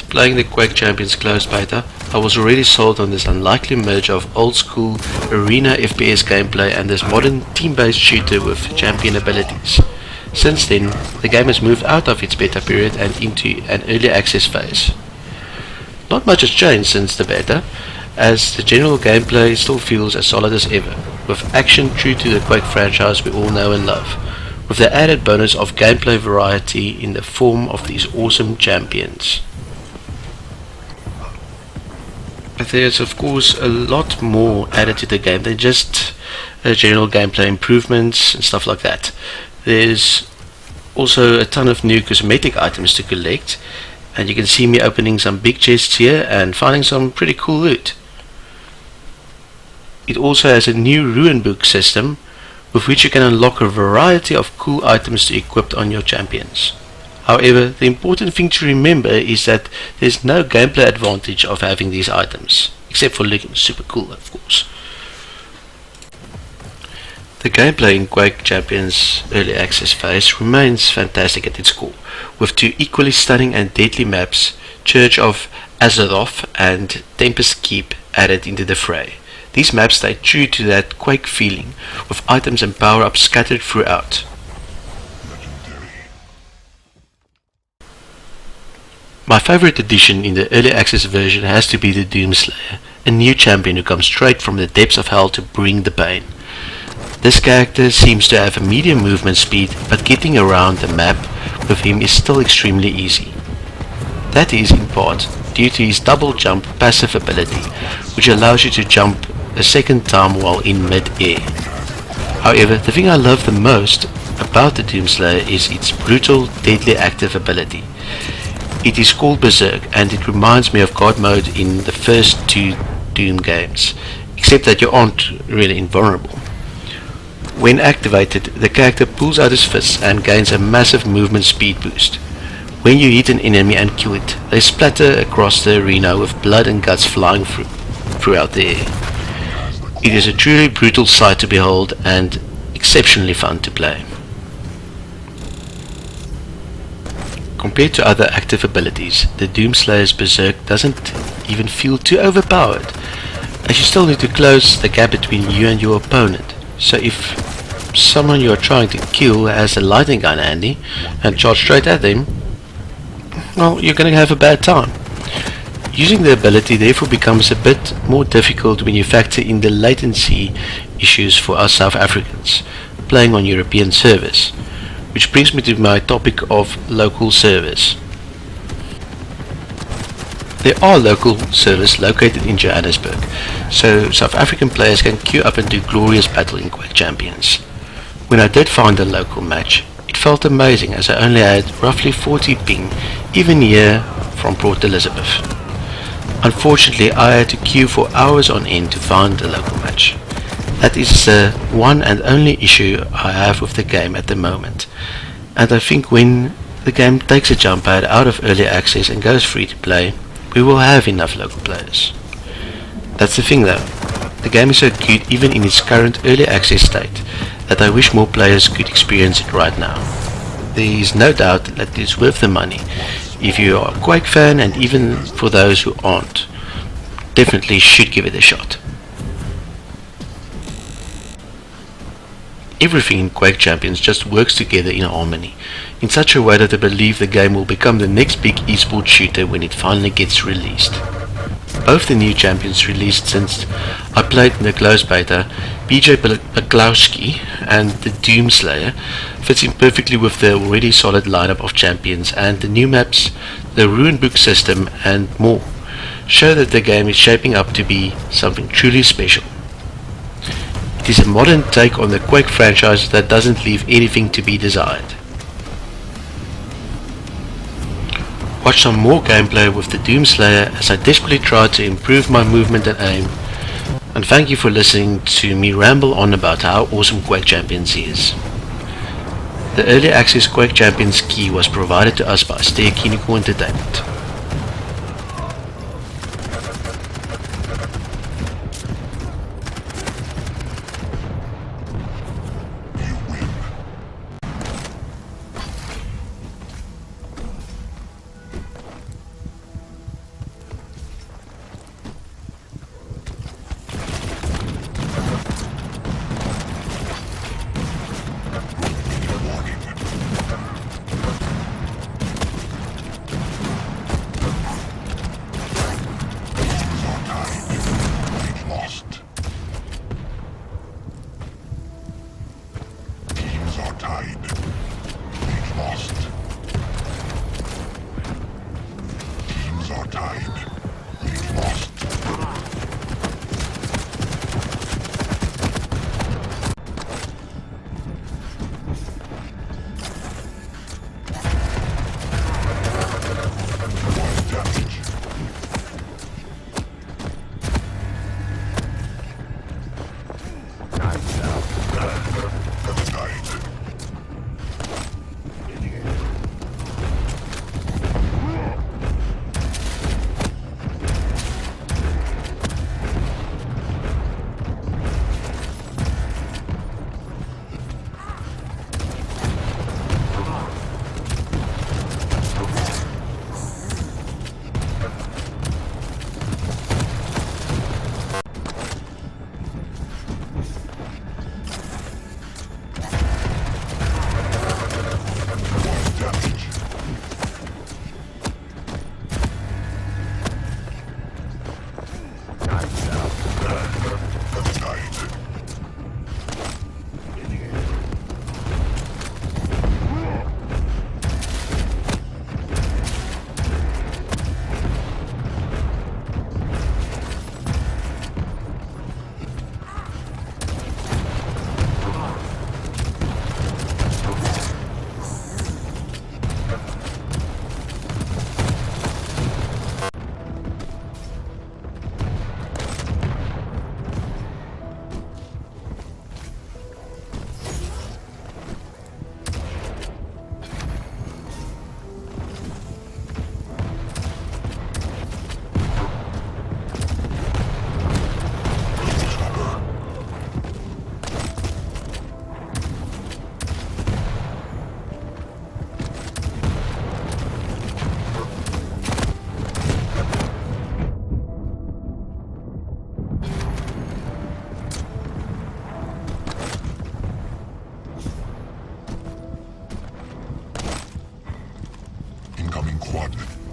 playing the Quake Champions closed beta, I was already sold on this unlikely merge of old school arena FPS gameplay and this modern team-based shooter with champion abilities. Since then, the game has moved out of its beta period and into an early access phase. Not much has changed since the beta, as the general gameplay still feels as solid as ever, with action true to the Quake franchise we all know and love, with the added bonus of gameplay variety in the form of these awesome champions. But there's of course a lot more added to the game than just general gameplay improvements and stuff like that. There's also a ton of new cosmetic items to collect, and you can see me opening some big chests here and finding some pretty cool loot. It also has a new rune book system with which you can unlock a variety of cool items to equip on your champions. However, the important thing to remember is that there's no gameplay advantage of having these items, except for looking super cool, of course. The gameplay in Quake Champions Early Access phase remains fantastic at its core, with two equally stunning and deadly maps, Church of Azeroth and Tempest Keep, added into the fray. These maps stay true to that Quake feeling, with items and power-ups scattered throughout. My favorite addition in the early access version has to be the Doomslayer, a new champion who comes straight from the depths of hell to bring the pain. This character seems to have a medium movement speed, but getting around the map with him is still extremely easy. That is in part due to his double jump passive ability, which allows you to jump a second time while in mid-air. However, the thing I love the most about the Doomslayer is its brutal, deadly active ability. It is called Berserk, and it reminds me of God mode in the first two Doom games, except that you aren't really invulnerable. When activated, the character pulls out his fists and gains a massive movement speed boost. When you hit an enemy and kill it, they splatter across the arena with blood and guts flying throughout the air. It is a truly brutal sight to behold and exceptionally fun to play. Compared to other active abilities, the Doomslayer's Berserk doesn't even feel too overpowered, as you still need to close the gap between you and your opponent. So if someone you are trying to kill has a lightning gun handy and charge straight at them, well, you're going to have a bad time. Using the ability therefore becomes a bit more difficult when you factor in the latency issues for us South Africans playing on European servers, which brings me to my topic of local servers. There are local servers located in Johannesburg, so South African players can queue up and do glorious battle in Quake Champions. When I did find a local match, it felt amazing as I only had roughly 40 ping, even here from Port Elizabeth. Unfortunately, I had to queue for hours on end to find a local match. That is the one and only issue I have with the game at the moment, and I think when the game takes a jump pad out of early access and goes free to play, we will have enough local players. That's the thing though, the game is so good even in its current early access state that I wish more players could experience it right now. There is no doubt that it is worth the money if you are a Quake fan, and even for those who aren't, definitely should give it a shot. Everything in Quake Champions just works together in harmony, in such a way that I believe the game will become the next big esports shooter when it finally gets released. Both the new champions released since I played in the closed beta, BJ Baglowski and the Doomslayer, fits in perfectly with the already solid lineup of champions, and the new maps, the rune book system and more show that the game is shaping up to be something truly special. It is a modern take on the Quake franchise that doesn't leave anything to be desired. Watch some more gameplay with the Doomslayer as I desperately try to improve my movement and aim, and thank you for listening to me ramble on about how awesome Quake Champions is. The early access Quake Champions key was provided to us by Ster Kinekor Entertainment. Incoming quad.